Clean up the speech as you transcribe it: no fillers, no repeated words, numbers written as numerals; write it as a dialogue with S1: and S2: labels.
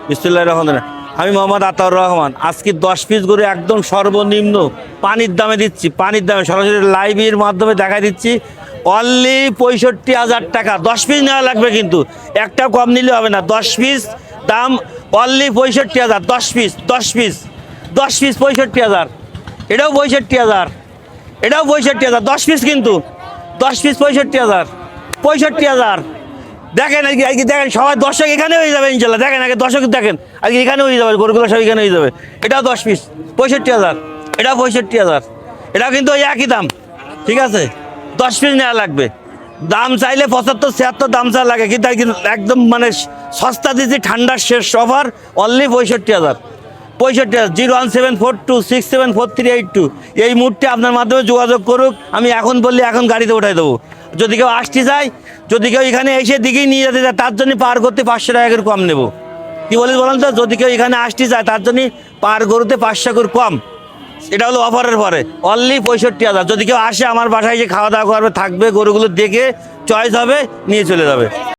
S1: বিসমিল্লাহির রহমানির রহিম। আমি মোহাম্মদ আতাউর রহমান। আজকে 10 পিস গরু একদম সর্বনিম্ন পানির দামে দিচ্ছি, পানির দামে সরাসরি লাইভের মাধ্যমে দেখা দিচ্ছি। অনলি 65,000 টাকা। 10 পিস নেওয়া লাগবে, কিন্তু একটা কম নিলে হবে না। 10 পিস দাম অনলি 65,000। 10 piece 10 piece 10 piece 65,000। এটাও 65,000, এটাও 65,000। 10 পিস কিন্তু 10 পিস 65,000। 65,000 দেখেন আজকে, আজকে দেখেন সবাই দর্শক এখানে হয়ে যাবে ইনশাল্লাহ। দেখেন আগে দর্শক দেখেন, আজকে এখানে হয়ে যাবে, গরুগুলো সব এখানে হয়ে যাবে। এটাও 10 পিস 65,000, এটাও 65,000। এটাও কিন্তু ওই একই দাম, ঠিক আছে। 10 পিস নেওয়া লাগবে। দাম চাইলে 75-76 দাম চা লাগে, কিন্তু একদম মানে সস্তা দিচ্ছি, ঠান্ডার শেষ অফার। অনলি 65,000। 65,000। 01742674382 এই মুহূর্তে আপনার মাধ্যমে যোগাযোগ করুক। আমি এখন বললে এখন গাড়িতে উঠাই দেবো। যদি কেউ আসতে চায়, যদি কেউ এখানে এসে দিকেই নিয়ে যেতে চায়, তার জন্য পার করতে 500 টাকা করে কম নেব। কী বলিস বলেন তো? যদি কেউ এখানে আসতে চায়, তার জন্য পার করতে 500 করে কম। এটা হলো অফারের পরে অনলি 65,000। যদি কেউ আসে আমার বাসায় এসে খাওয়া দাওয়া করবে, থাকবে, গরুগুলো দেখে চয়েস হবে, নিয়ে চলে যাবে।